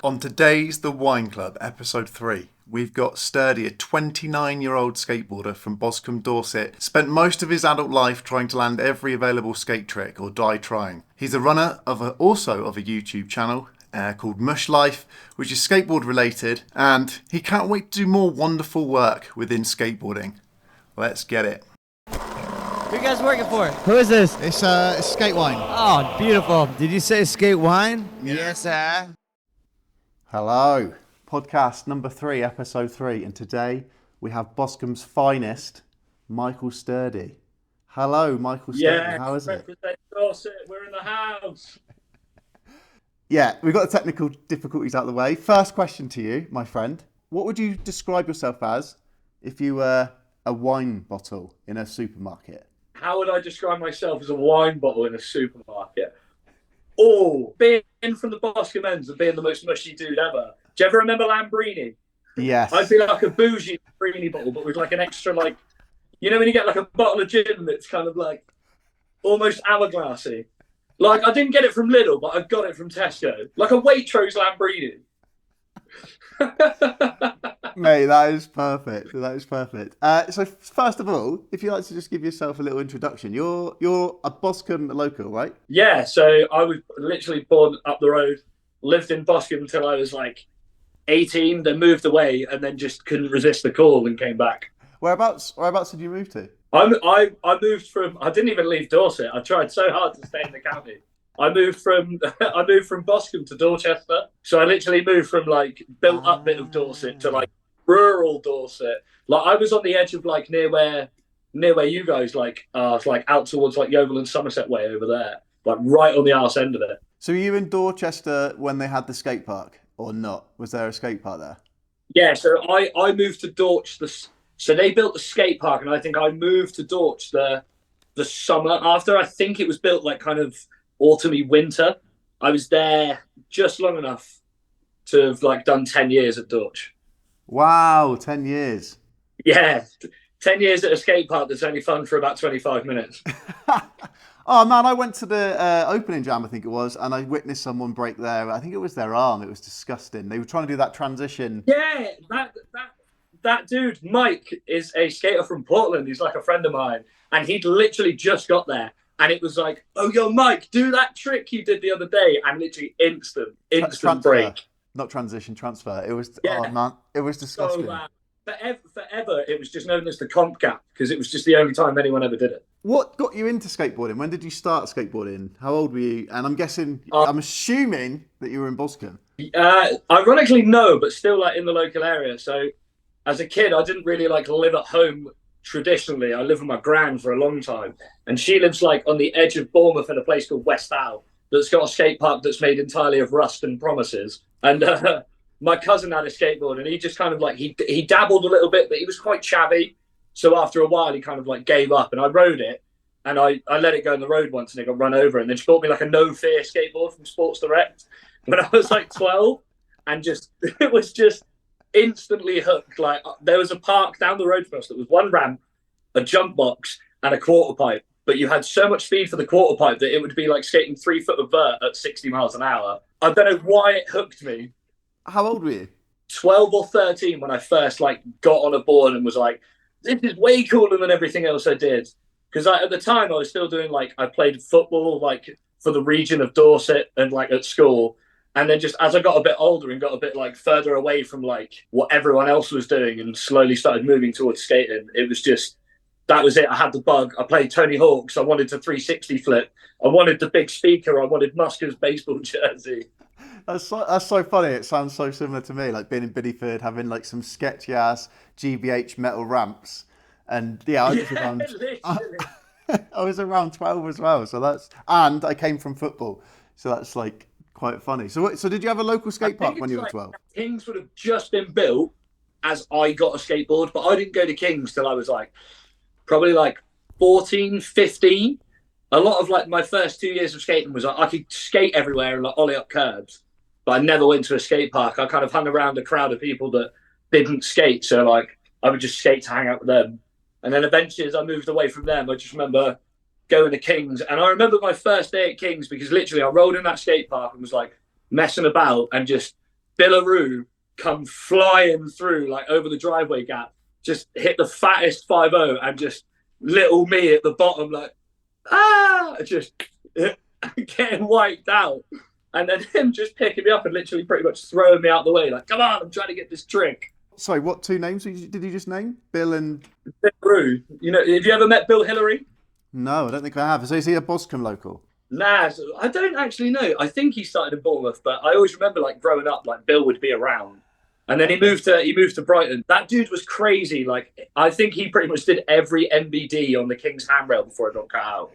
On today's The Wine Club, episode 3, we've got Sturdy, a 29-year-old skateboarder from Boscombe, Dorset. Spent most of his adult life trying to land every available skate trick or die trying. He's a runner also of a YouTube channel called Mush Life, which is skateboard related, and he can't wait to do more wonderful work within skateboarding. Let's get it. Who you guys working for? Who is this? It's SkateWine. Oh, beautiful. Did you say SkateWine? Yes, sir. Hello, podcast number 3, episode 3, and today we have Boscombe's finest, Michael Sturdy. Hello, Michael Sturdy. How is it? Dorset, we're in the house. Yeah, we've got the technical difficulties out of the way. First question to you, my friend. What would you describe yourself as if you were a wine bottle in a supermarket? How would I describe myself as a wine bottle in a supermarket? Oh, being from the Boscombe ends and being the most mushy dude ever. Do you ever remember Lambrini? Yes. I'd be like a bougie Lambrini bottle, but with like an extra, like, you know when you get like a bottle of gin that's kind of like almost hourglassy? Like, I didn't get it from Lidl, but I got it from Tesco. Like a Waitrose Lambrini. Mate, that is perfect. That is perfect. So first of all, if you'd like to just give yourself a little introduction, you're a Boscombe local, right? Yeah, so I was literally born up the road, lived in Boscombe until I was like 18, then moved away, and then just couldn't resist the call and came back. Whereabouts did you move to? I moved from, I didn't even leave Dorset. I tried so hard to stay in the county. I moved from Boscombe to Dorchester. So I literally moved from like built up bit of Dorset to like rural Dorset. Like I was on the edge of like near where you guys like out towards like Yeovil and Somerset way over there, like right on the arse end of it. So were you in Dorchester when they had the skate park or not? Was there a skate park there? Yeah, so I moved to Dorch. So they built the skate park, and I think I moved to Dorch the summer after. I think it was built like kind of autumny winter. I was there just long enough to have like done 10 years at Dorch. Wow, 10 years. Yeah, 10 years at a skate park that's only fun for about 25 minutes. Oh man, I went to the opening jam, I think it was, and I witnessed someone break I think it was their arm. It was disgusting. They were trying to do that transition. Yeah, that dude, Mike, is a skater from Portland. He's like a friend of mine, and he'd literally just got there. And it was like, oh, yo, Mike, do that trick you did the other day. And literally instant break. Not transition, transfer. It was, yeah. Oh man, it was disgusting. So, forever, it was just known as the comp gap because it was just the only time anyone ever did it. What got you into skateboarding? When did you start skateboarding? How old were you? And I'm assuming that you were in Boscombe. Ironically, no, but still like in the local area. So as a kid, I didn't really like live at home traditionally. I lived with my gran for a long time, and she lives like on the edge of Bournemouth in a place called West Howe that's got a skate park that's made entirely of rust and promises. And my cousin had a skateboard, and he just kind of like he dabbled a little bit, but he was quite chavvy. So after a while, he kind of like gave up, and I rode it, and I let it go on the road once, and it got run over, and then she bought me like a no fear skateboard from Sports Direct when I was like 12, and just it was just instantly hooked. Like there was a park down the road from us that was one ramp, a jump box, and a quarter pipe. But you had so much speed for the quarter pipe that it would be like skating 3 foot of vert at 60 miles an hour. I don't know why it hooked me. How old were you? 12 or 13 when I first like got on a board and was like, this is way cooler than everything else I did. Because at the time I was still doing like, I played football like for the region of Dorset and like at school. And then just as I got a bit older and got a bit like further away from like what everyone else was doing and slowly started moving towards skating, it was just, that was it. I had the bug. I played Tony Hawk's. I wanted to 360 flip. I wanted the big speaker. I wanted Musker's baseball jersey. That's so funny. It sounds so similar to me, like being in Bideford, having like some sketchy ass GBH metal ramps. And yeah, I was around 12 as well. And I came from football. So that's like quite funny. So did you have a local skate park when you were 12? Kings would have just been built as I got a skateboard, but I didn't go to Kings till I was like, probably like 14, 15. A lot of like my first 2 years of skating was like, I could skate everywhere and like ollie up curbs, but I never went to a skate park. I kind of hung around a crowd of people that didn't skate. So like I would just skate to hang out with them. And then eventually as I moved away from them, I just remember going to Kings. And I remember my first day at Kings because literally I rolled in that skate park and was like messing about and just Billaroo come flying through like over the driveway gap, just hit the fattest 5-0 and just little me at the bottom like just getting wiped out, and then him just picking me up and literally pretty much throwing me out the way like, come on, I'm trying to get this trick. Sorry, what two names did you just name? Bill and Billaroo. You know, have you ever met Bill Hillary? No, I don't think I have. So is he a Boscombe local? Nah, I don't actually know. I think he started in Bournemouth, but I always remember like growing up, like Bill would be around. And then he moved to Brighton. That dude was crazy. Like, I think he pretty much did every MBD on the King's handrail before it got cut out.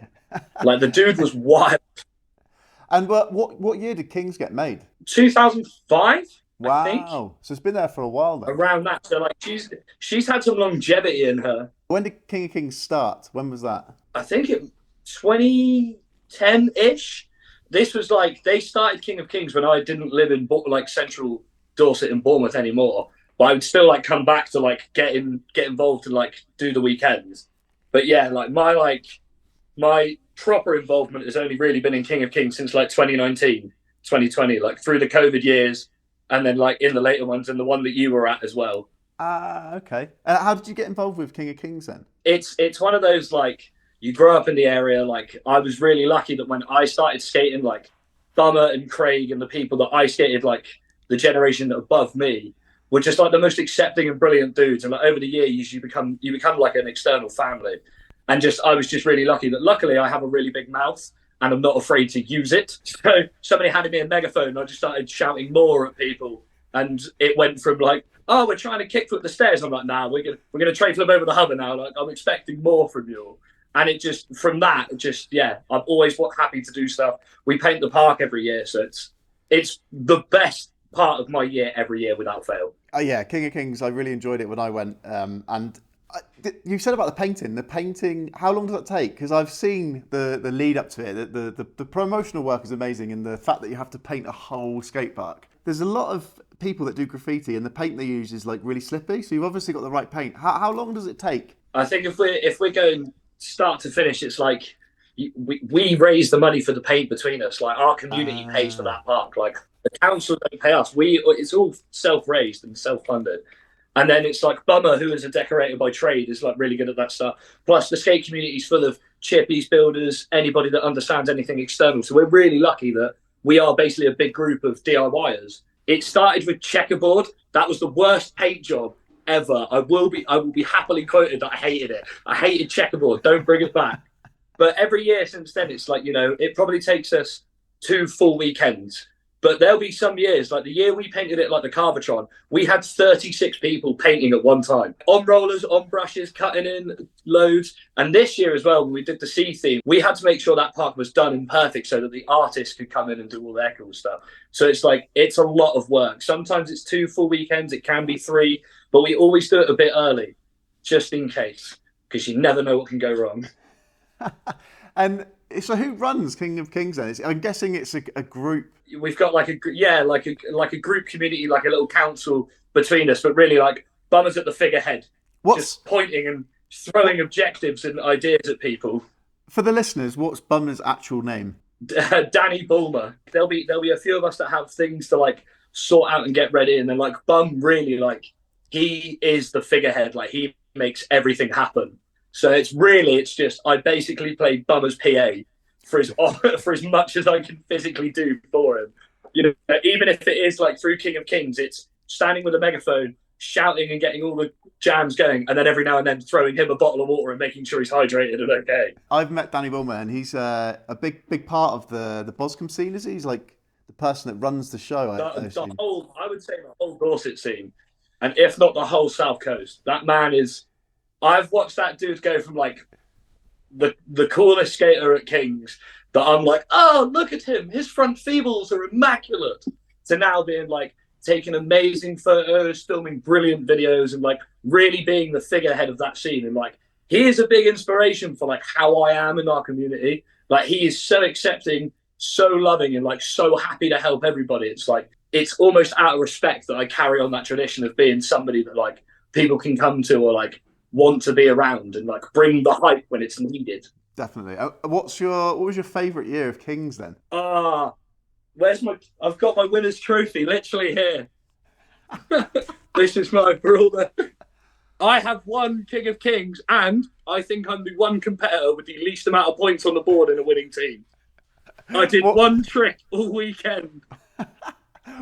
Like, the dude was wild. And what year did Kings get made? 2005, wow. I think. So it's been there for a while then. Around that. So, like, she's had some longevity in her. When did King of Kings start? When was that? I think it 2010-ish. This was like, they started King of Kings when I didn't live in like central Dorset and Bournemouth anymore, but I would still like come back to like get involved and like do the weekends. But yeah, like my proper involvement has only really been in King of Kings since like 2019, 2020, like through the COVID years, and then like in the later ones and the one that you were at as well. Okay. How did you get involved with King of Kings then? It's one of those, like, you grow up in the area. Like, I was really lucky that when I started skating, like Bummer and Craig and the people that I skated, like the generation above me, were just like the most accepting and brilliant dudes. And like over the years, you become like an external family. And I was just really lucky that luckily I have a really big mouth and I'm not afraid to use it. So somebody handed me a megaphone and I just started shouting more at people. And it went from like, oh, we're trying to kickflip the stairs. I'm like, nah, we're gonna tray flip over the hover now. Like, I'm expecting more from you. And it just, from that, yeah, I'm always happy to do stuff. We paint the park every year, so it's the best part of my year every year without fail. Yeah, King of Kings, I really enjoyed it when I went. And you said about the painting, how long does that take? Because I've seen the lead up to it. The promotional work is amazing, and the fact that you have to paint a whole skate park. There's a lot of people that do graffiti, and the paint they use is like really slippy, so you've obviously got the right paint. How long does it take? I think if we're going start to finish, it's like we raise the money for the paint between us. Like, our community pays for that park. Like, the council don't pay us. It's all self-raised and self-funded. And then it's like Bummer, who is a decorator by trade, is like really good at that stuff. Plus, the skate community is full of chippies, builders, anybody that understands anything external. So we're really lucky that we are basically a big group of DIYers. It started with checkerboard. That was the worst paint job ever. I will be happily quoted that I hated it. I hated checkerboard. Don't bring it back. But every year since then, it's like, you know, it probably takes us 2 full weekends. But there'll be some years, like the year we painted it like the Carvatron, we had 36 people painting at one time. On rollers, on brushes, cutting in loads. And this year as well, when we did the sea theme, we had to make sure that park was done and perfect so that the artists could come in and do all their cool stuff. So it's like, it's a lot of work. Sometimes it's 2 full weekends, it can be 3, but we always do it a bit early, just in case, because you never know what can go wrong. And so who runs King of Kings then? I'm guessing it's a group. We've got like a group community, like a little council between us, but really like Bummer's at the figurehead, just pointing and throwing objectives and ideas at people. For the listeners, what's Bummer's actual name? Danny Bulmer. There'll be a few of us that have things to like sort out and get ready, and then like Bum really, like, he is the figurehead, like he makes everything happen. So it's just, I basically play Bummer's PA for as much as I can physically do for him. You know, even if it is like through King of Kings, it's standing with a megaphone, shouting and getting all the jams going, and then every now and then throwing him a bottle of water and making sure he's hydrated and okay. I've met Danny Bulmer, and he's a big part of the Boscombe scene, is he? He's like the person that runs the show. I would say the whole Dorset scene, and if not the whole South Coast. That man is. I've watched that dude go from like the coolest skater at Kings that I'm like, oh, look at him, his front feebles are immaculate, to now being like taking amazing photos, filming brilliant videos, and like really being the figurehead of that scene. And like, he is a big inspiration for like how I am in our community. Like, he is so accepting, so loving, and like so happy to help everybody. It's like, it's almost out of respect that I carry on that tradition of being somebody that like people can come to or like want to be around and like bring the hype when it's needed. Definitely. What was your favourite year of Kings then? I've got my winner's trophy literally here. This is my for all the. I have one King of Kings, and I think I'm the one competitor with the least amount of points on the board in a winning team. I did one trick all weekend.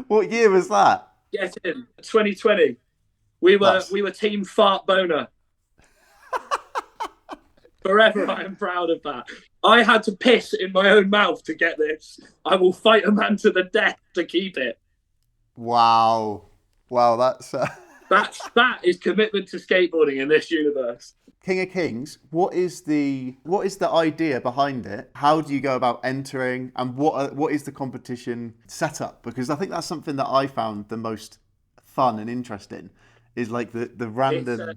What year was that? Get in 2020. We were Team Fart Boner. Forever, I am proud of that. I had to piss in my own mouth to get this. I will fight a man to the death to keep it. Wow, that's that is commitment to skateboarding in this universe. King of Kings. What is the idea behind it? How do you go about entering, and what is the competition setup? Because I think that's something that I found the most fun and interesting. Is like the random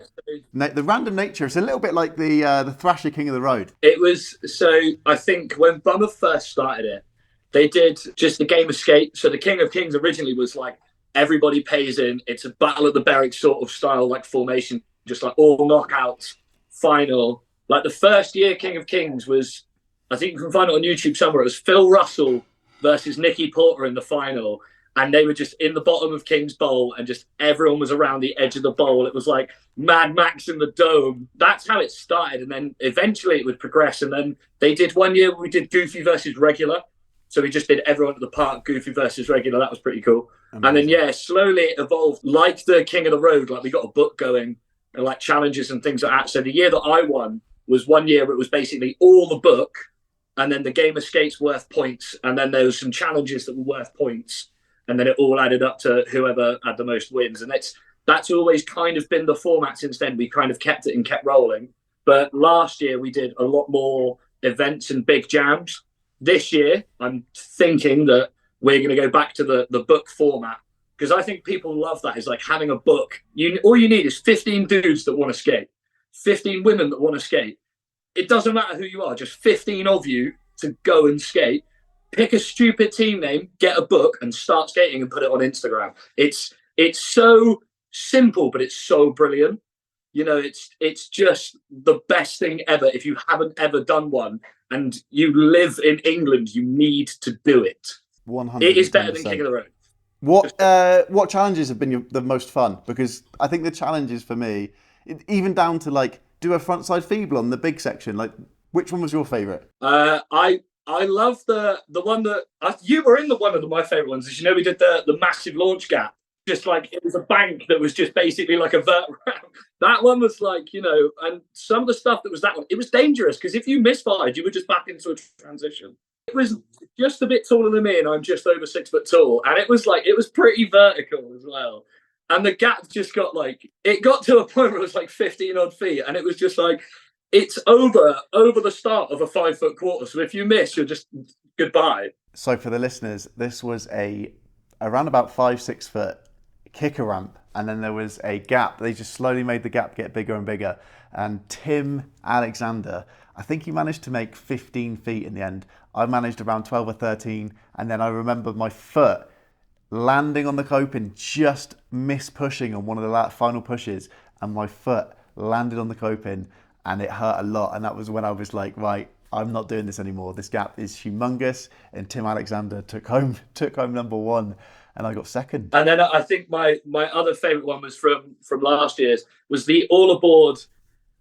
the random nature. It's a little bit like the Thrasher King of the Road. It was, so I think when Bummer first started it, they did just a game of skate. So the King of Kings originally was like everybody pays in. It's a battle of the barracks sort of style, like formation, just like all knockouts, final. Like the first year King of Kings was, I think you can find it on YouTube somewhere. It was Phil Russell versus Nicky Porter in the final. And they were just in the bottom of King's Bowl, and just everyone was around the edge of the bowl. It was like Mad Max in the Dome. That's how it started. And then eventually it would progress. And then they did one year where we did Goofy versus Regular. So we just did everyone at the park, Goofy versus Regular. That was pretty cool. Amazing. And then, slowly it evolved like the King of the Road. Like we got a book going and like challenges and things like that. So the year that I won was one year where it was basically all the book, and then the game of skates worth points. And then there was some challenges that were worth points. And then it all added up to whoever had the most wins. And that's always kind of been the format since then. We kind of kept it and kept rolling. But last year we did a lot more events and big jams. This year, I'm thinking that we're going to go back to the book format, because I think people love that. It's like having a book. All you need is 15 dudes that want to skate, 15 women that want to skate. It doesn't matter who you are, just 15 of you to go and skate. Pick a stupid team name, get a book, and start skating and put it on Instagram. It's so simple, but it's so brilliant. You know, it's just the best thing ever. If you haven't ever done one and you live in England, you need to do it. 100%. It is better than King of the Road. What challenges have been the most fun? Because I think the challenges for me, even down to like do a frontside feeble on the big section. Like, which one was your favourite? I love the one that you were in. One of my favourite ones is, we did the massive launch gap. Just like it was a bank that was just basically like a vert ramp. That one was like, and some of the stuff that was that one, it was dangerous because if you misfired, you were just back into a transition. It was just a bit taller than me, and I'm just over 6 foot tall. And it was pretty vertical as well. And the gap just got it got to a point where it was like 15 odd feet. And it was just like, it's over the start of a 5 foot quarter. So if you miss, you're just goodbye. So for the listeners, this was around about 5-6 foot kicker ramp, and then there was a gap. They just slowly made the gap get bigger and bigger. And Tim Alexander, I think he managed to make 15 feet in the end. I managed around 12 or 13, and then I remember my foot landing on the coping, just miss pushing on one of the final pushes, and my foot landed on the coping, and it hurt a lot. And that was when I was like, right, I'm not doing this anymore. This gap is humongous. And Tim Alexander took home number one, and I got second. And then I think my other favourite one was from last year's, was the all aboard,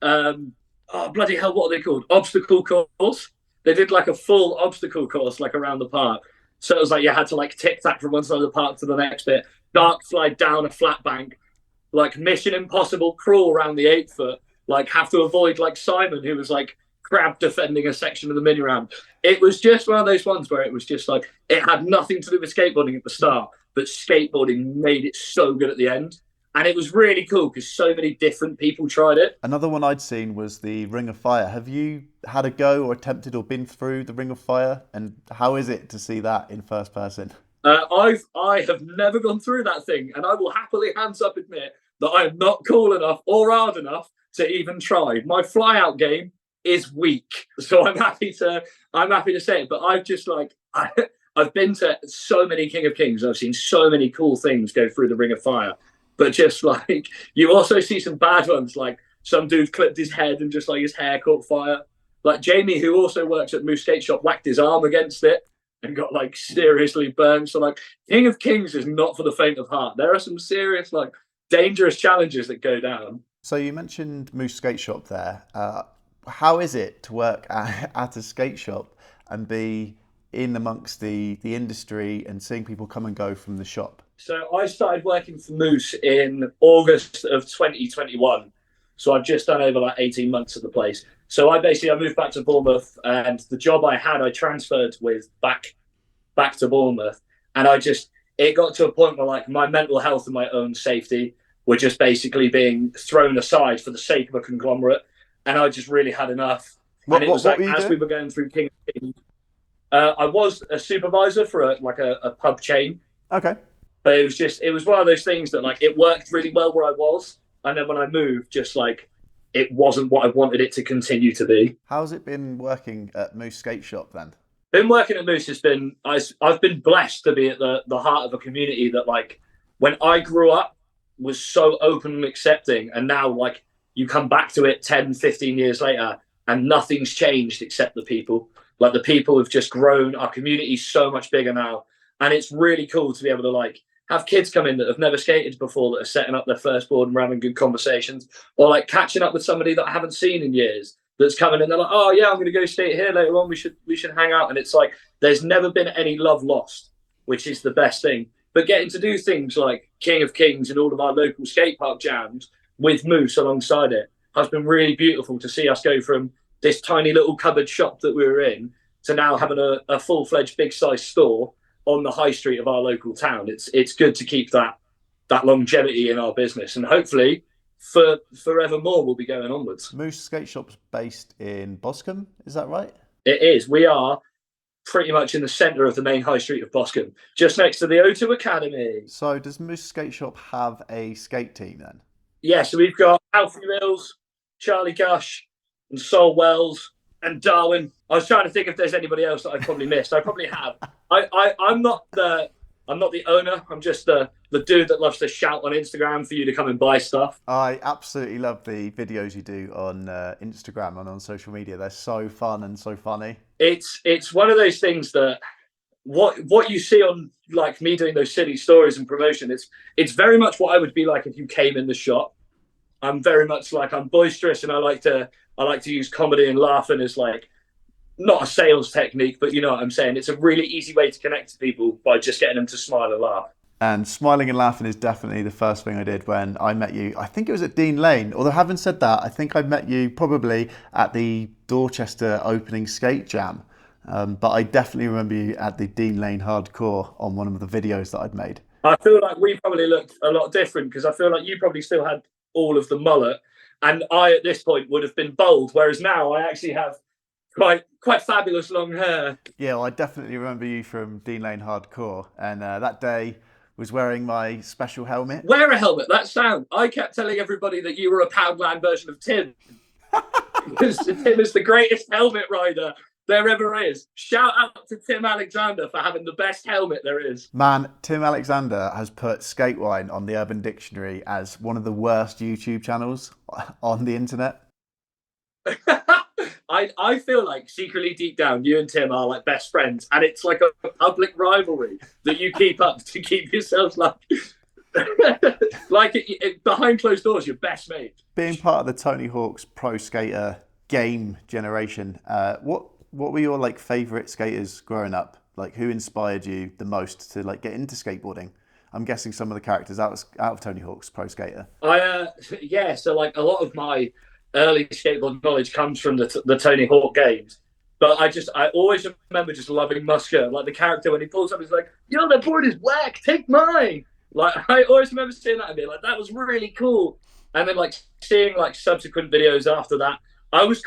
bloody hell, what are they called? Obstacle course. They did like a full obstacle course around the park. So it was like you had to tic-tac from one side of the park to the next bit, dark slide down a flat bank, Mission Impossible crawl around the 8 foot, have to avoid Simon, who was crab defending a section of the mini ramp. It was just one of those ones where it was just it had nothing to do with skateboarding at the start, but skateboarding made it so good at the end. And it was really cool because so many different people tried it. Another one I'd seen was the Ring of Fire. Have you had a go or attempted or been through the Ring of Fire? And how is it to see that in first person? I have never gone through that thing, and I will happily hands up admit that I am not cool enough or hard enough to even try. My fly out game is weak, so I'm happy to say it. But I've just I've been to so many King of Kings. I've seen so many cool things go through the Ring of Fire. But just you also see some bad ones, some dude clipped his head and just his hair caught fire. Jamie, who also works at Moose Skate Shop, whacked his arm against it, and got like seriously burned. So like King of Kings is not for the faint of heart. There are some serious like dangerous challenges that go down. So you mentioned Moose Skate Shop there. How is it to work at a skate shop and be in amongst the industry and seeing people come and go from the shop? So I started working for Moose in August of 2021. So I've just done over like 18 months at the place. So I moved back to Bournemouth, and the job I had, I transferred with back to Bournemouth. And it got to a point where like my mental health and my own safety were just basically being thrown aside for the sake of a conglomerate. And I just really had enough. What We were going through King of Kings, I was a supervisor for a pub chain. Okay. But it was one of those things that like it worked really well where I was. And then when I moved, just like it wasn't what I wanted it to continue to be. How's it been working at Moose Skate Shop then? Been working at Moose I've been blessed to be at the heart of a community that like when I grew up was so open and accepting, and now like you come back to it 10, 15 years later and nothing's changed except the people. Like the people have just grown. Our community's so much bigger now. And it's really cool to be able to like have kids come in that have never skated before, that are setting up their first board and we're having good conversations, or like catching up with somebody that I haven't seen in years that's coming and they're like, oh yeah, I'm going to go skate here later on. We should hang out. And it's like, there's never been any love lost, which is the best thing. But getting to do things like King of Kings and all of our local skate park jams with Moose alongside it has been really beautiful to see us go from this tiny little cupboard shop that we were in to now having a full-fledged big size store on the high street of our local town. It's good to keep that longevity in our business, and hopefully for forevermore we'll be going onwards. Moose Skate Shop's based in Boscombe, is that right? It is. We are pretty much in the centre of the main high street of Boscombe, just next to the O2 Academy. So does Moose Skate Shop have a skate team then? Yeah, so we've got Alfie Mills, Charlie Gush, and Sol Wells, and Darwin. I was trying to think if there's anybody else that I probably missed. I probably have. I'm not the owner. I'm just the dude that loves to shout on Instagram for you to come and buy stuff. I absolutely love the videos you do on Instagram and on social media. They're so fun and so funny. It's one of those things that what you see on like me doing those silly stories and promotion. It's very much what I would be like if you came in the shop. I'm very much like, I'm boisterous and I like to use comedy and laughing as like not a sales technique, but you know what I'm saying. It's a really easy way to connect to people by just getting them to smile and laugh. And smiling and laughing is definitely the first thing I did when I met you. I think it was at Dean Lane. Although having said that, I think I met you probably at the Dorchester opening skate jam. But I definitely remember you at the Dean Lane Hardcore on one of the videos that I'd made. I feel like we probably looked a lot different because I feel like you probably still had all of the mullet, and I at this point would have been bald, whereas now I actually have quite fabulous long hair. Yeah, well, I definitely remember you from Dean Lane Hardcore, and that day was wearing my special helmet. Wear a helmet, that sound. I kept telling everybody that you were a Poundland version of Tim. Because Tim is the greatest helmet rider there ever is. Shout out to Tim Alexander for having the best helmet there is. Man, Tim Alexander has put SkateWine on the Urban Dictionary as one of the worst YouTube channels on the internet. I feel like secretly deep down, you and Tim are like best friends, and it's like a public rivalry that you keep up to keep yourselves like behind closed doors, your best mate. Being part of the Tony Hawk's Pro Skater game generation, what were your like favourite skaters growing up? Like who inspired you the most to like get into skateboarding? I'm guessing some of the characters out of Tony Hawk's Pro Skater. So like a lot of my early skateboard knowledge comes from the Tony Hawk games. But I always remember just loving Musker, like the character when he pulls up, he's like, "Yo, that board is whack, take mine." Like I always remember seeing that and being like, that was really cool. And then like seeing like subsequent videos after that, I was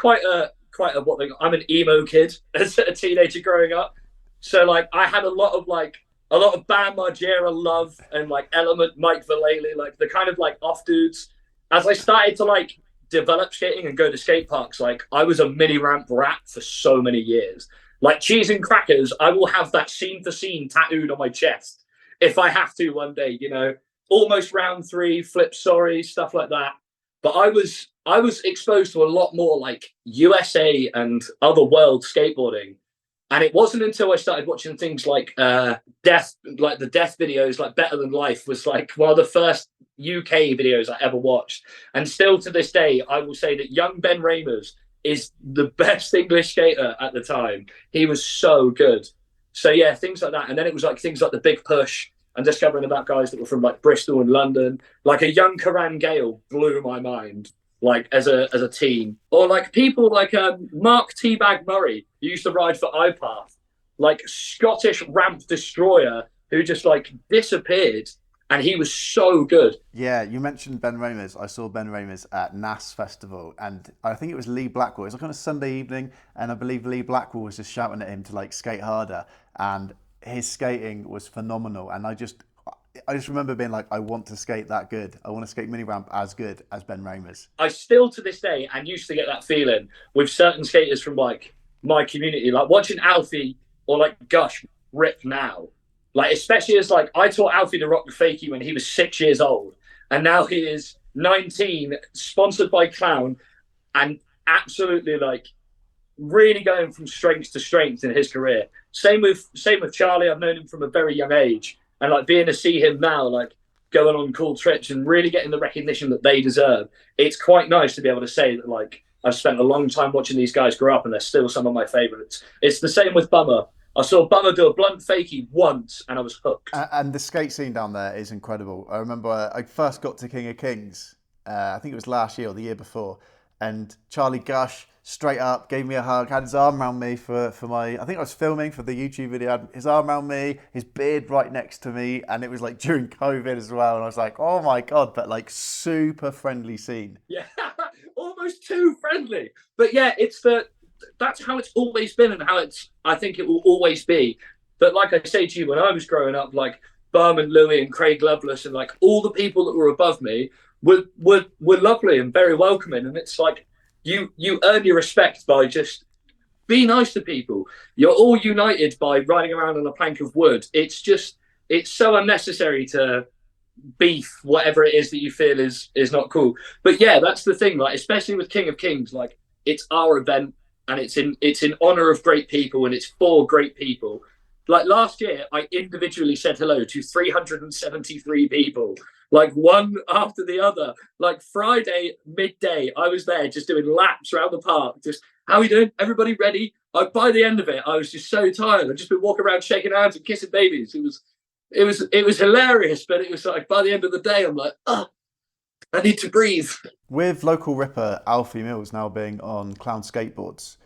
I'm an emo kid as a teenager growing up. So like I had a lot of Bam Margera love and like Element, Mike Vallely, like the kind of like off dudes. As I started to like develop skating and go to skate parks, like I was a mini ramp rat for so many years. Like cheese and crackers, I will have that scene for scene tattooed on my chest if I have to one day, you know, almost round 3, flip sorry, stuff like that. But I was exposed to a lot more like USA and other world skateboarding And it wasn't until I started watching things like death, like the death videos, like Better Than Life was like one of the first UK videos I ever watched. And still to this day, I will say that young Ben Ramers is the best English skater at the time. He was so good. So yeah, things like that. And then it was like things like the Big Push and discovering about guys that were from like Bristol and London. Like a young Karan Gale blew my mind, like as a teen. Or like people like Mark Teabag Murray, who used to ride for iPath, like Scottish ramp destroyer who just like disappeared, and he was so good. Yeah, you mentioned Ben Ramers. I saw Ben Ramers at NAS Festival, and I think it was Lee Blackwell. It was like on a Sunday evening, and I believe Lee Blackwell was just shouting at him to like skate harder, and his skating was phenomenal. And I just remember being like, I want to skate that good. I want to skate mini ramp as good as Ben Ramers. I still to this day and used to get that feeling with certain skaters from like my community, like watching Alfie or like Gush rip now. Like, especially as like I taught Alfie to rock the fakie when he was 6 years old, and now he is 19, sponsored by Clown, and absolutely like really going from strength to strength in his career. Same with Charlie. I've known him from a very young age, and like being to see him now, like going on cool trips and really getting the recognition that they deserve. It's quite nice to be able to say that like I've spent a long time watching these guys grow up, and they're still some of my favourites. It's the same with Bummer. I saw Bummer do a blunt fakie once, and I was hooked. And the skate scene down there is incredible. I remember I first got to King of Kings. I think it was last year or the year before, and Charlie Gush straight up gave me a hug, had his arm around me for my, I think I was filming for the YouTube video, had his arm around me, his beard right next to me, and it was like during COVID as well, and I was like, oh my God, but like super friendly scene. Yeah, almost too friendly. But yeah, that's how it's always been, and how I think it will always be. But like I say to you, when I was growing up, like Bum and Louis and Craig Lovelace and like all the people that were above me were lovely and very welcoming. And it's like you earn your respect by just be nice to people. You're all united by riding around on a plank of wood. It's so unnecessary to beef whatever it is that you feel is not cool. But yeah, that's the thing. Like especially with King of Kings, like it's our event. And it's in honor of great people, and it's for great people. Like last year, I individually said hello to 373 people, like one after the other. Like Friday midday, I was there just doing laps around the park. Just how are we doing? Everybody ready? By the end of it, I was just so tired. I'd just been walking around shaking hands and kissing babies. It was hilarious, but it was like by the end of the day, I'm like, I need to breathe. With local ripper Alfie Mills now being on Clown skateboards,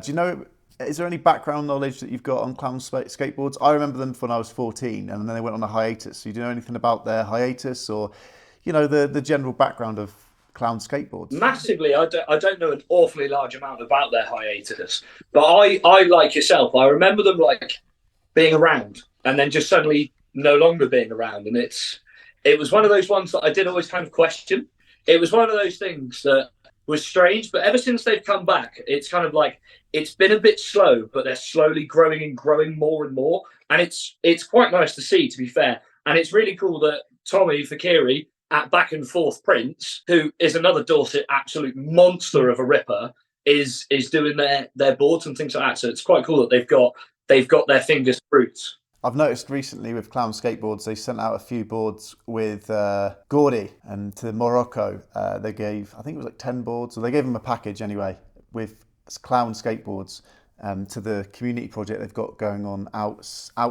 do you know, is there any background knowledge that you've got on Clown skateboards? I remember them when I was 14, and then they went on a hiatus. So do you know anything about their hiatus, or you know the general background of Clown skateboards? Massively. I don't know an awfully large amount about their hiatus, but I like yourself, I remember them like being around and then just suddenly no longer being around, and it was one of those ones that I did always kind of question. It was one of those things that was strange, but ever since they've come back, it's kind of like it's been a bit slow, but they're slowly growing and growing more and more, and it's quite nice to see, to be fair. And it's really cool that Tommy Fakiri at Back and Forth Prince, who is another Dorset absolute monster of a ripper, is doing their boards and things like that. So it's quite cool that they've got their fingers fruits. I've noticed recently with Clown Skateboards, they sent out a few boards with Gordy, and to Morocco, they gave, I think it was like 10 boards, or they gave them a package anyway, with Clown Skateboards to the community project they've got going on out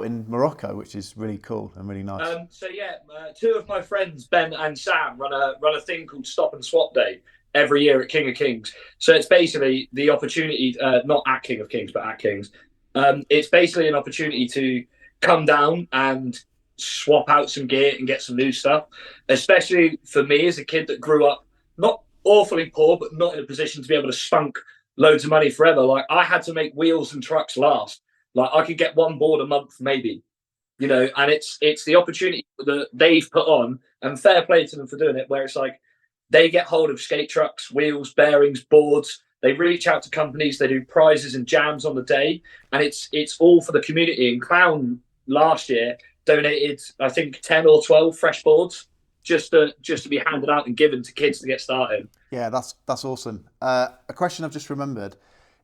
in Morocco, which is really cool and really nice. So yeah, two of my friends, Ben and Sam, run a thing called Stop and Swap Day every year at King of Kings. So it's basically the opportunity, not at King of Kings, but at Kings. It's basically an opportunity to come down and swap out some gear and get some new stuff, especially for me as a kid that grew up not awfully poor, but not in a position to be able to spunk loads of money forever. Like I had to make wheels and trucks last. Like I could get one board a month maybe, you know, and it's the opportunity that they've put on, and fair play to them for doing it, where it's like they get hold of skate trucks, wheels, bearings, boards. They reach out to companies, they do prizes and jams on the day, and it's all for the community. And Clown last year donated, I think, 10 or 12 fresh boards just to be handed out and given to kids to get started. Yeah, that's awesome. A question I've just remembered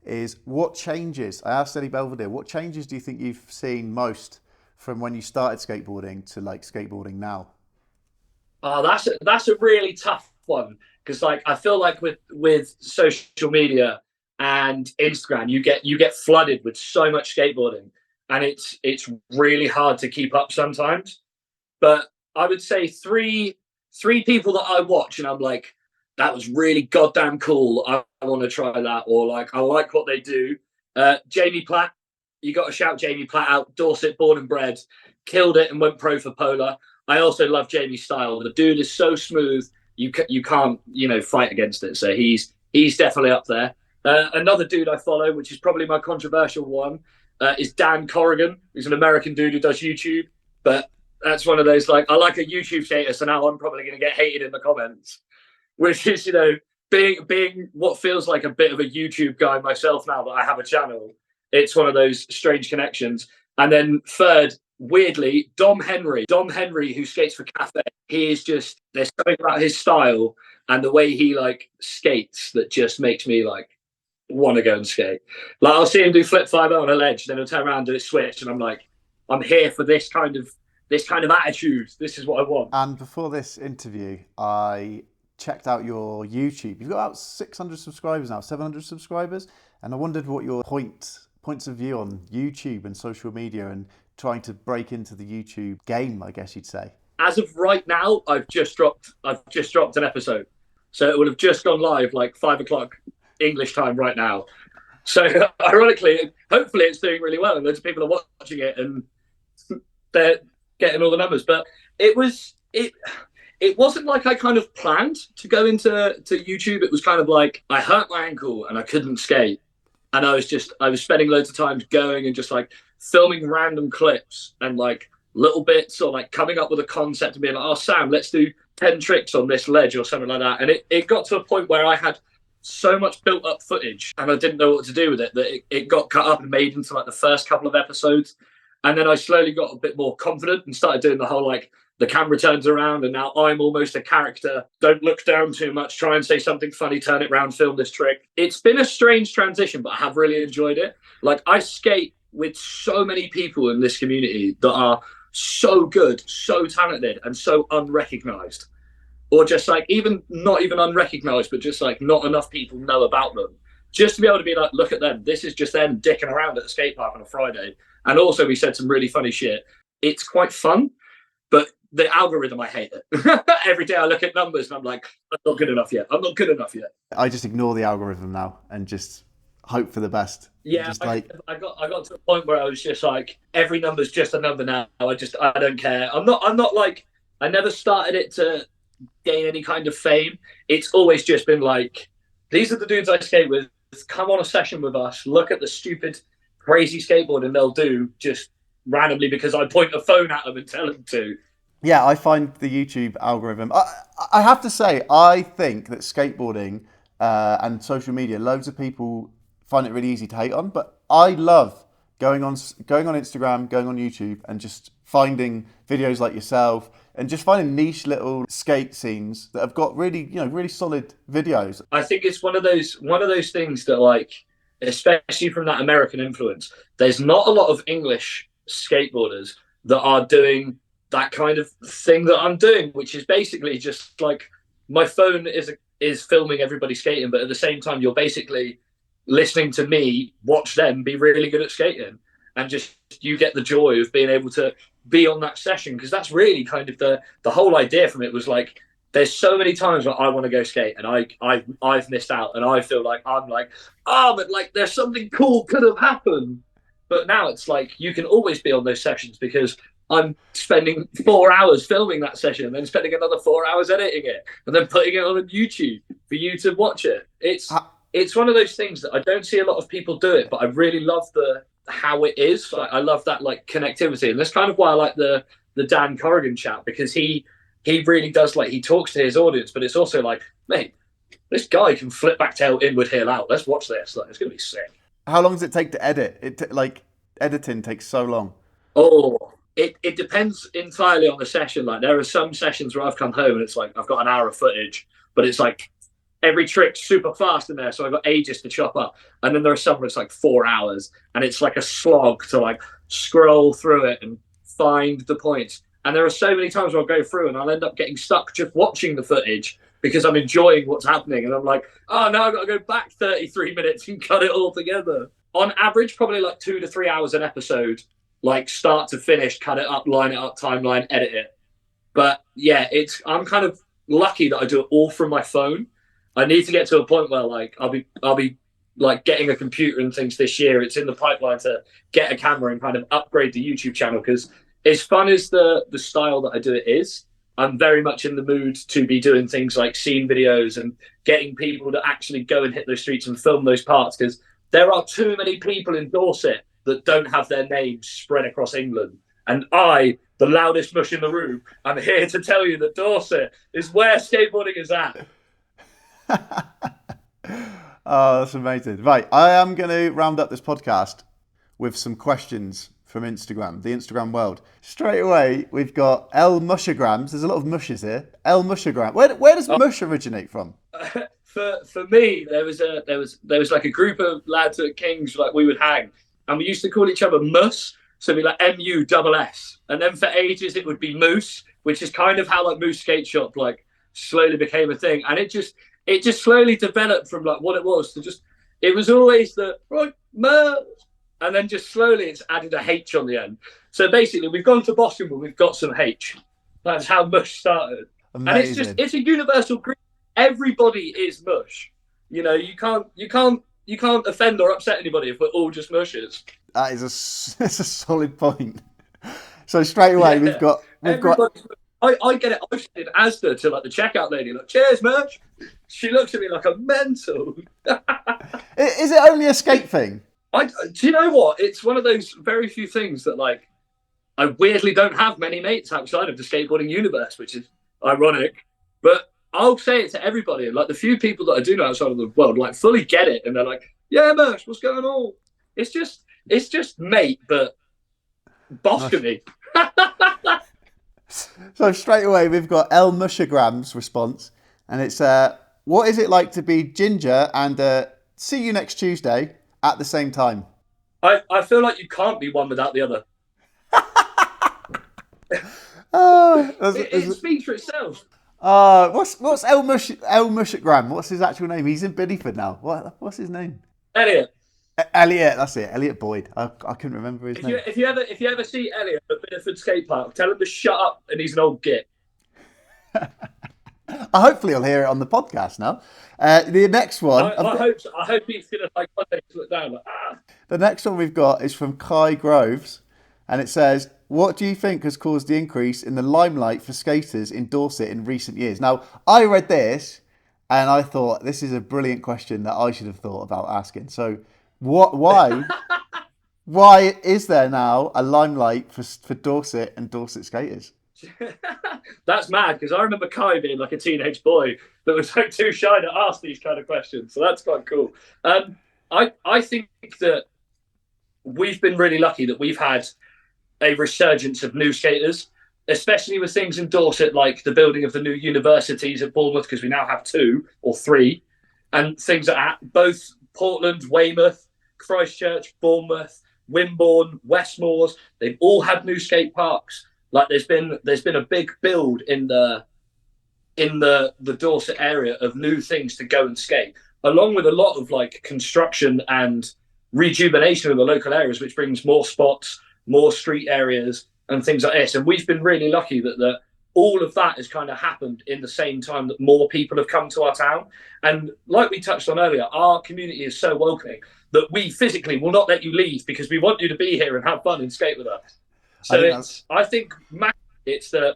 is what changes, I asked Eddie Belvedere, what changes do you think you've seen most from when you started skateboarding to like skateboarding now? Oh, that's a really tough one because like I feel like with social media and Instagram, you get flooded with so much skateboarding, and it's really hard to keep up sometimes. But I would say three people that I watch and I'm like, that was really goddamn cool. I want to try that, or like I like what they do. Jamie Platt, you got to shout Jamie Platt out. Dorset, born and bred, killed it and went pro for Polar. I also love Jamie's style. The dude is so smooth, you can't fight against it. So he's definitely up there. Another dude I follow, which is probably my controversial one, is Dan Corrigan. He's an American dude who does YouTube, but that's one of those like I like a YouTube status, so now I'm probably going to get hated in the comments, which is being what feels like a bit of a YouTube guy myself now that I have a channel. It's one of those strange connections. And then third, weirdly, Dom Henry, who skates for Cafe. He is just, there's something about his style and the way he like skates that just makes me like want to go and skate. Like I'll see him do flip 5 on a ledge, then he'll turn around and do a switch, and I'm like, I'm here for this kind of attitude. This is what I want. And before this interview, I checked out your YouTube. You've got about 600 subscribers now, 700 subscribers, and I wondered what your points of view on YouTube and social media and trying to break into the YouTube game, I guess you'd say. As of right now, I've just dropped an episode, so it would have just gone live like 5 o'clock English time right now. So ironically, hopefully, it's doing really well, and loads of people are watching it, and they're getting all the numbers. But it wasn't like I kind of planned to go into YouTube. It was kind of like I hurt my ankle and I couldn't skate, and I was spending loads of time going and just like filming random clips and like little bits, or like coming up with a concept and being like, oh Sam, let's do 10 tricks on this ledge or something like that. And it got to a point where I had so much built up footage and I didn't know what to do with it that it got cut up and made into like the first couple of episodes. And then I slowly got a bit more confident and started doing the whole like the camera turns around and now I'm almost a character. Don't look down too much. Try and say something funny, turn it around, film this trick. It's been a strange transition, but I have really enjoyed it. Like I skate with so many people in this community that are so good, so talented and so unrecognized. Or just like not even unrecognized, but just like not enough people know about them. Just to be able to be like, look at them. This is just them dicking around at the skate park on a Friday. And also we said some really funny shit. It's quite fun, but the algorithm, I hate it. Every day I look at numbers and I'm like, I'm not good enough yet. I just ignore the algorithm now and just hope for the best. Yeah, just I got to a point where I was just like, every number's just a number now. I don't care. I'm not like, I never started it to gain any kind of fame. It's always just been like, these are the dudes I skate with. Come on a session with us. Look at the stupid, crazy skateboarding they'll do just randomly because I point a phone at them and tell them to. Yeah, I find the YouTube algorithm. I have to say, I think that skateboarding and social media, loads of people find it really easy to hate on. But I love going on Instagram, going on YouTube, and just finding videos like yourself, and just finding niche little skate scenes that have got really, really solid videos. I think it's one of those things that, like, especially from that American influence, there's not a lot of English skateboarders that are doing that kind of thing that I'm doing, which is basically just like my phone is filming everybody skating, but at the same time you're basically listening to me watch them be really good at skating, and just you get the joy of being able to be on that session, because that's really kind of the whole idea from it. Was like, there's so many times where I want to go skate and I've missed out, and I feel like I'm like, but like there's something cool could have happened. But now it's like you can always be on those sessions because I'm spending 4 hours filming that session and then spending another 4 hours editing it and then putting it on YouTube for you to watch it. It's one of those things that I don't see a lot of people do it, but I really love how it is. I love that like connectivity, and that's kind of why I like the Dan Corrigan chat, because he really does, like, he talks to his audience, but it's also like, mate, this guy can flip back tail inward heel out. Let's watch this. Like, it's gonna be sick. How long does it take to edit? Editing takes so long. Oh, it depends entirely on the session. Like, there are some sessions where I've come home and it's like I've got an hour of footage, but it's like every trick's super fast in there, so I've got ages to chop up. And then there are some where it's like 4 hours, and it's like a slog to like scroll through it and find the points. And there are so many times where I'll go through and I'll end up getting stuck just watching the footage because I'm enjoying what's happening. And I'm like, oh, now I've got to go back 33 minutes and cut it all together. On average, probably like 2 to 3 hours an episode, like start to finish, cut it up, line it up, timeline, edit it. But yeah, I'm kind of lucky that I do it all from my phone. I need to get to a point where like I'll be like getting a computer and things this year. It's in the pipeline to get a camera and kind of upgrade the YouTube channel, because as fun as the style that I do it is, I'm very much in the mood to be doing things like scene videos and getting people to actually go and hit those streets and film those parts, because there are too many people in Dorset that don't have their names spread across England. And I, the loudest mush in the room, I'm here to tell you that Dorset is where skateboarding is at. Oh, that's amazing. Right, I am going to round up this podcast with some questions from Instagram, the Instagram world. Straight away, we've got L Mushagrams. There's a lot of mushes here. L Mushagram. Where does mush originate from? For me, there was like a group of lads at King's, like we would hang, and we used to call each other Mus. So it'd be like MUSS. And then for ages it would be Moose, which is kind of how like Moose Skate Shop like slowly became a thing. And it just slowly developed from like what it was to just, it was always the right Moose. And then just slowly it's added a H on the end. So basically we've gone to Boston where we've got some H. That's how mush started. Amazing. And it's a universal group. Everybody is mush. You know, you can't offend or upset anybody if we're all just mushes. That is that's a solid point. So straight away we've got. I get it. I said in Asda to like the checkout lady, like, cheers, merch. She looks at me like a mental. Is it only a skate thing? Do you know what? It's one of those very few things that like I weirdly don't have many mates outside of the skateboarding universe, which is ironic. But I'll say it to everybody, and like the few people that I do know outside of the world, like fully get it, and they're like, "Yeah, merch, what's going on?" It's just mate, but Boscony. So straight away we've got El Mushagram's response, and it's what is it like to be ginger and see you next Tuesday at the same time? I feel like you can't be one without the other. It speaks for itself. What's El Mushagram? What's his actual name? He's in Biddyford now. What's his name? Elliot. Elliot, that's it. Elliot Boyd. I couldn't remember his name. If you ever see Elliot at Biddyford Skate Park, tell him to shut up, and he's an old git. Hopefully I'll hear it on the podcast now. The next one. I hope he's gonna like one day look down like, ah. The next one we've got is from Kai Groves, and it says, "What do you think has caused the increase in the limelight for skaters in Dorset in recent years?" Now, I read this and I thought this is a brilliant question that I should have thought about asking. So, why is there now a limelight for Dorset and Dorset skaters? That's mad, because I remember Kai being like a teenage boy that was like too shy to ask these kind of questions. So that's quite cool. I think that we've been really lucky that we've had a resurgence of new skaters, especially with things in Dorset like the building of the new universities at Bournemouth, because we now have 2 or 3, and things at both Portland, Weymouth, Christchurch, Bournemouth, Wimborne, Westmoors. They've all had new skate parks. Like there's been a big build in the Dorset area of new things to go and skate, along with a lot of like construction and rejuvenation of the local areas, which brings more spots, more street areas and things like this. And we've been really lucky that all of that has kind of happened in the same time that more people have come to our town. And like we touched on earlier, our community is so welcoming that we physically will not let you leave because we want you to be here and have fun and skate with us. So I think it's the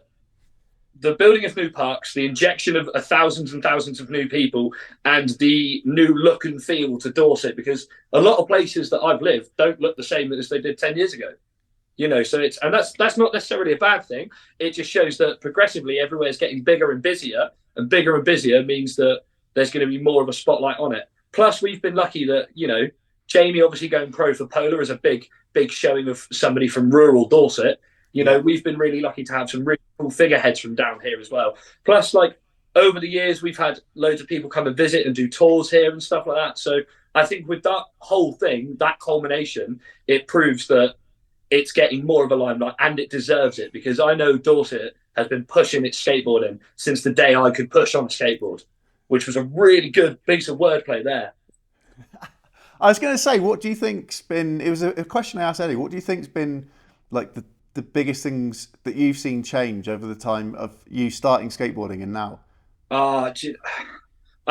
building of new parks, the injection of thousands and thousands of new people, and the new look and feel to Dorset, because a lot of places that I've lived don't look the same as they did 10 years ago. You know, so that's not necessarily a bad thing. It just shows that progressively everywhere is getting bigger and busier means that there's going to be more of a spotlight on it. Plus, we've been lucky that, you know, Jamie obviously going pro for Polar is a big showing of somebody from rural Dorset. You know, we've been really lucky to have some really cool figureheads from down here as well. Plus, like, over the years, we've had loads of people come and visit and do tours here and stuff like that. So I think with that whole thing, that culmination, it proves that it's getting more of a limelight, and it deserves it, because I know Dorset has been pushing its skateboarding since the day I could push on a skateboard, which was a really good piece of wordplay there. I was going to say, what do you think's been? It was a question I asked Eddie. What do you think's been like the biggest things that you've seen change over the time of you starting skateboarding and now? I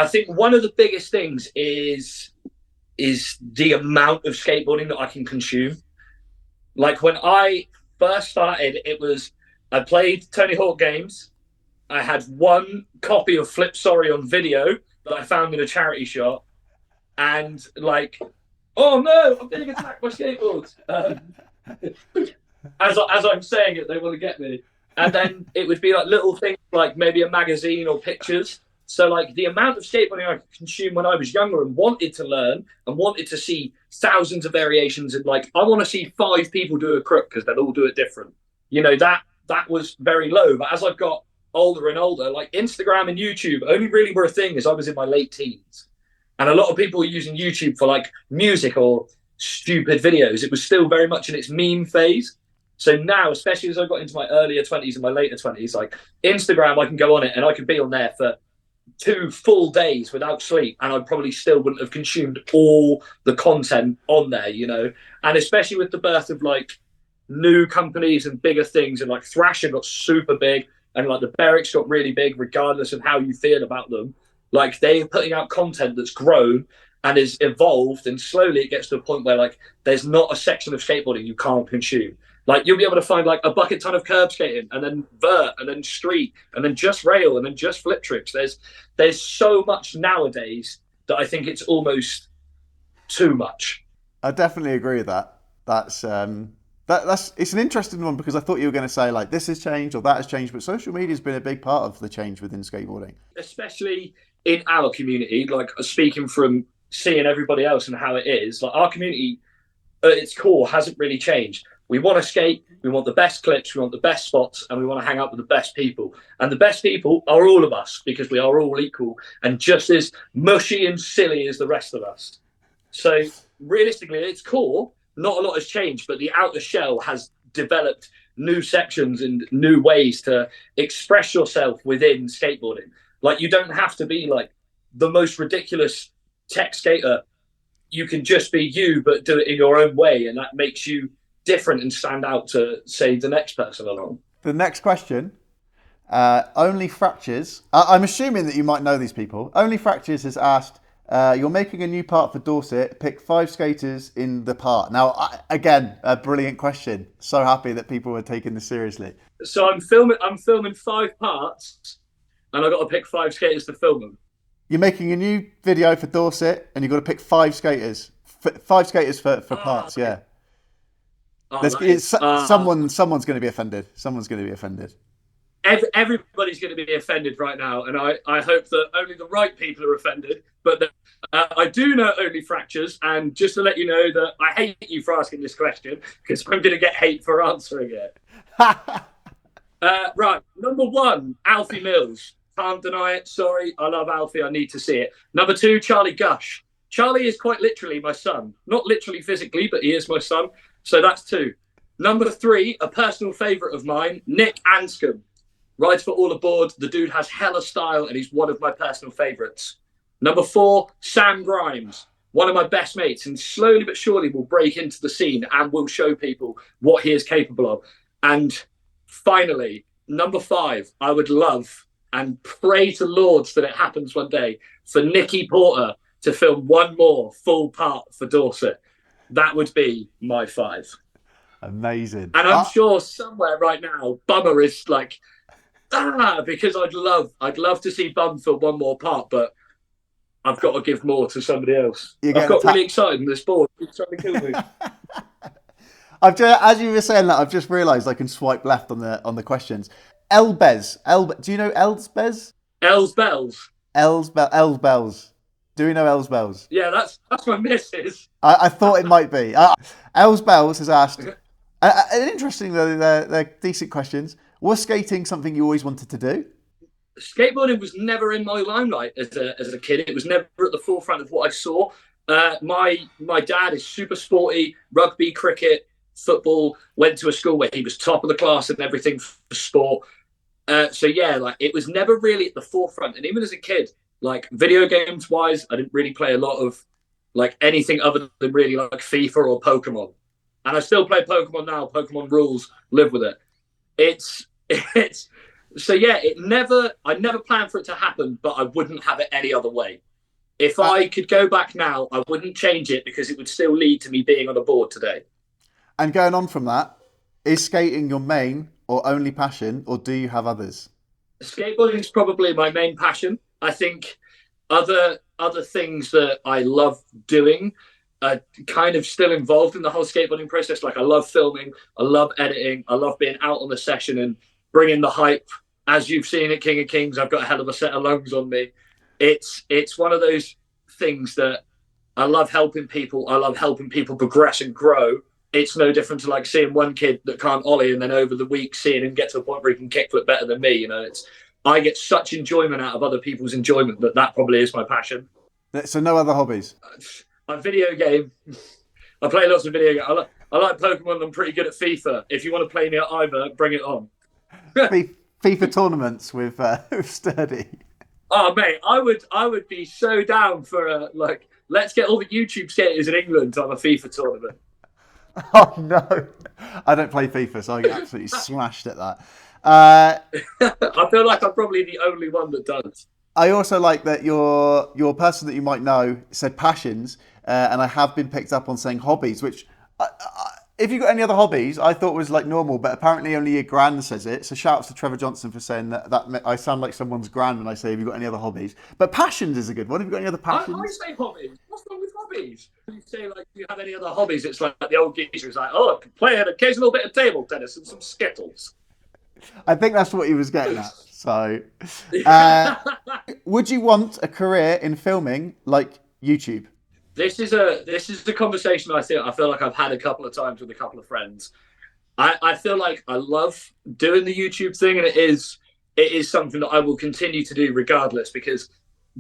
think one of the biggest things is the amount of skateboarding that I can consume. Like when I first started, I played Tony Hawk games. I had one copy of Flip Sorry on video that I found in a charity shop, and like, oh no, I'm being attacked by skateboards. As I'm saying it, they want to get me. And then it would be like little things like maybe a magazine or pictures. So like the amount of skateboarding I consumed when I was younger and wanted to learn and wanted to see thousands of variations, and like I want to see 5 people do a crook because they'll all do it different. You know, that was very low. But as I've got older and older, like Instagram and YouTube only really were a thing as I was in my late teens. And a lot of people were using YouTube for like music or stupid videos. It was still very much in its meme phase. So now, especially as I got into my earlier 20s and my later 20s, like Instagram, I can go on it and I could be on there for 2 full days without sleep, and I probably still wouldn't have consumed all the content on there, you know. And especially with the birth of like new companies and bigger things, and like Thrasher got super big, and like the Berrics got really big, regardless of how you feel about them. Like they're putting out content that's grown and is evolved, and slowly it gets to a point where like there's not a section of skateboarding you can't consume. Like you'll be able to find like a bucket ton of curb skating, and then vert, and then street, and then just rail, and then just flip tricks. There's so much nowadays that I think it's almost too much. I definitely agree with that. That's it's an interesting one, because I thought you were going to say like this has changed or that has changed, but social media has been a big part of the change within skateboarding, especially in our community. Like speaking from seeing everybody else and how it is, like our community at its core hasn't really changed. We want to skate, we want the best clips, we want the best spots, and we want to hang out with the best people. And the best people are all of us, because we are all equal and just as mushy and silly as the rest of us. So realistically, at its core, not a lot has changed, but the outer shell has developed new sections and new ways to express yourself within skateboarding. Like you don't have to be like the most ridiculous tech skater. You can just be you, but do it in your own way, and that makes you different and stand out to, say, the next person along. The next question, Only Fractures. I'm assuming that you might know these people. Only Fractures has asked, you're making a new part for Dorset. Pick 5 skaters in the part. Now, again, a brilliant question. So happy that people are taking this seriously. So I'm filming 5 parts, and I've got to pick 5 skaters to film them. You're making a new video for Dorset, and you've got to pick 5 skaters. 5 skaters for parts, yeah. Someone's going to be offended. Someone's going to be offended. Everybody's going to be offended right now, and I hope that only the right people are offended. But I do know Only Fractures, and just to let you know that I hate you for asking this question, because I'm going to get hate for answering it. Right, number 1, Alfie Mills. Can't deny it. Sorry, I love Alfie. I need to see it. Number 2, Charlie Gush. Charlie is quite literally my son. Not literally physically, but he is my son. So that's 2. Number 3, a personal favourite of mine, Nick Anscombe. Rides for All Aboard. The dude has hella style, and he's one of my personal favourites. Number 4, Sam Grimes. One of my best mates, and slowly but surely will break into the scene and will show people what he is capable of. And finally, number 5, I would love and pray to Lords that it happens one day for Nicky Porter to film one more full part for Dorset. That would be my 5. Amazing. And I'm sure somewhere right now, Bummer is like, because I'd love to see Bum film one more part, but I've got to give more to somebody else. I've got really excited in this board. It's trying to kill me. As you were saying that, I've just realised I can swipe left on the questions. Elbez. Do you know Elsbez? Elsbells. Elsbells. Do we know Elsbells? Yeah, that's my missus. I thought it might be. Elsbells has asked, and interesting though, they're decent questions. Was skating something you always wanted to do? Skateboarding was never in my limelight as a kid. It was never at the forefront of what I saw. My dad is super sporty, rugby, cricket, football. Went to a school where he was top of the class and everything for sport. So yeah, like it was never really at the forefront. And even as a kid, like video games wise, I didn't really play a lot of like anything other than really like FIFA or Pokemon. And I still play Pokemon now. Pokemon rules, live with it. It's so yeah, I never planned for it to happen, but I wouldn't have it any other way. If I could go back now, I wouldn't change it because it would still lead to me being on a board today. And going on from that, is skating your main or only passion, or do you have others? Skateboarding is probably my main passion. I think other things that I love doing are kind of still involved in the whole skateboarding process. Like I love filming, I love editing, I love being out on the session and bringing the hype. As you've seen at King of Kings, I've got a hell of a set of lungs on me. It's one of those things that I love helping people. I love helping people progress and grow. It's no different to like seeing one kid that can't ollie and then over the week seeing him get to a point where he can kickflip better than me. You know, I get such enjoyment out of other people's enjoyment that probably is my passion. So no other hobbies? I video game. I play lots of video games. I like Pokemon. I'm pretty good at FIFA. If you want to play me at either, bring it on. FIFA tournaments with Sturdy. Oh mate, I would be so down for let's get all the YouTube skaters in England to have a FIFA tournament. Oh no, I don't play FIFA, so I get absolutely smashed at that. I feel like I'm probably the only one that does. I also like that your person that you might know said passions, and I have been picked up on saying hobbies, which if you've got any other hobbies, I thought was like normal, but apparently only your gran says it. So shout out to Trevor Johnson for saying that I sound like someone's gran when I say, have you got any other hobbies? But passions is a good one. Have you got any other passions? I say hobbies. What's wrong with hobbies? When you say like, do you have any other hobbies? It's like the old geezer is like, oh, I can play an occasional bit of table tennis and some Skittles. I think that's what he was getting at. So, would you want a career in filming like YouTube? This is the conversation I feel like I've had a couple of times with a couple of friends. I feel like I love doing the YouTube thing, and it is something that I will continue to do regardless, because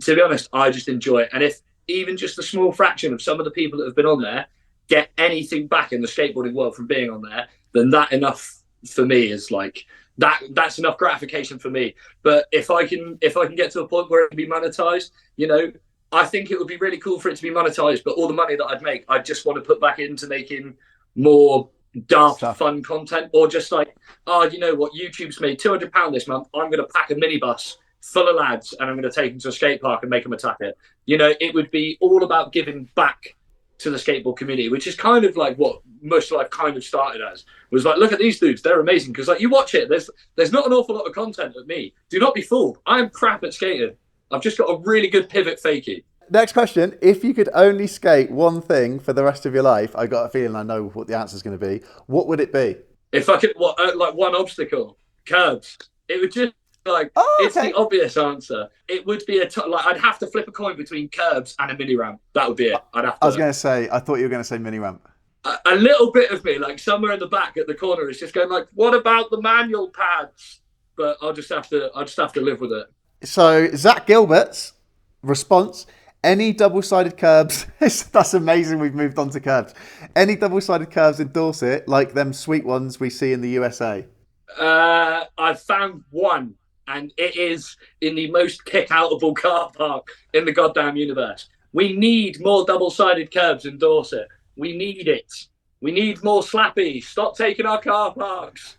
to be honest, I just enjoy it. And if even just a small fraction of some of the people that have been on there get anything back in the skateboarding world from being on there, then that enough for me is like that's enough gratification for me. But if I can get to a point where it can be monetized, you know, I think it would be really cool for it to be monetized, but all the money that I'd make, I just want to put back into making more daft, fun content, or just like, oh, you know what, YouTube's made £200 this month. I'm going to pack a minibus full of lads and I'm going to take them to a skate park and make them attack it. You know, it would be all about giving back to the skateboard community, which is kind of like what Mush Life kind of started as. Was like, look at these dudes, they're amazing. Because like you watch it, there's not an awful lot of content at me. Do not be fooled. I'm crap at skating. I've just got a really good pivot fakie. Next question. If you could only skate one thing for the rest of your life, I got a feeling I know what the answer is going to be. What would it be? If I could, like one obstacle, curbs. It would just it's the obvious answer. It would be I'd have to flip a coin between curbs and a mini ramp. That would be it. I was going to say, I thought you were going to say mini ramp. A little bit of me, like somewhere in the back at the corner, is just going like, what about the manual pads? But I'll just have to live with it. So Zach Gilbert's response: any double-sided curbs? That's amazing. We've moved on to curbs. Any double-sided curbs in Dorset, like them sweet ones we see in the USA? I've found one, and it is in the most kick-outable car park in the goddamn universe. We need more double-sided curbs in Dorset. We need it. We need more slappies. Stop taking our car parks.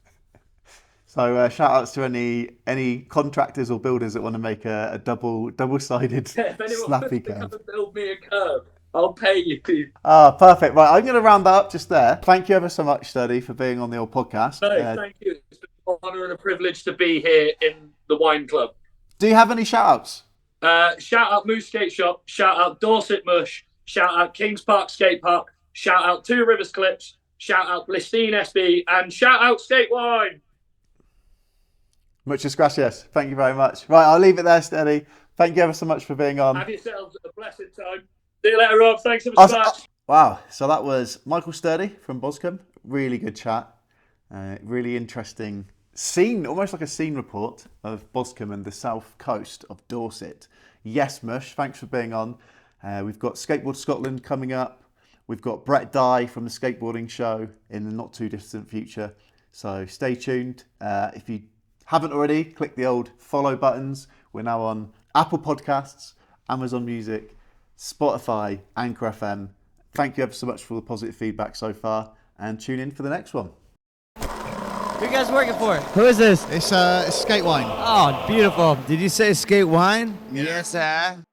So shout outs to any contractors or builders that want to make a double-sided slappy curb. Come and build me a curb, I'll pay you. Perfect. Right, I'm going to round that up just there. Thank you ever so much, Sturdy, for being on the old podcast. No, thank you. It's been an honour and a privilege to be here in the wine club. Do you have any shout outs? Shout out Moose Skate Shop. Shout out Dorset Mush. Shout out Kings Park Skate Park. Shout out Two Rivers Clips. Shout out Blistine SB. And shout out SkateWine. Muchas gracias. Thank you very much. Right, I'll leave it there, Sturdy. Thank you ever so much for being on. Have yourselves a blessed time. See you later, Rob. Thanks ever so much. Wow. So that was Michael Sturdy from Boscombe. Really good chat. Really interesting scene, almost like a scene report of Boscombe and the south coast of Dorset. Yes, Mush, thanks for being on. We've got Skateboard Scotland coming up. We've got Brett Dye from the Skateboarding Show in the not too distant future. So stay tuned. If you haven't already, click the old follow buttons. We're now on Apple Podcasts, Amazon Music, Spotify, Anchor FM. Thank you ever so much for all the positive feedback so far, and tune in for the next one. Who you guys working for? Who is this? It's SkateWine. Oh, beautiful. Did you say SkateWine? Yes, sir.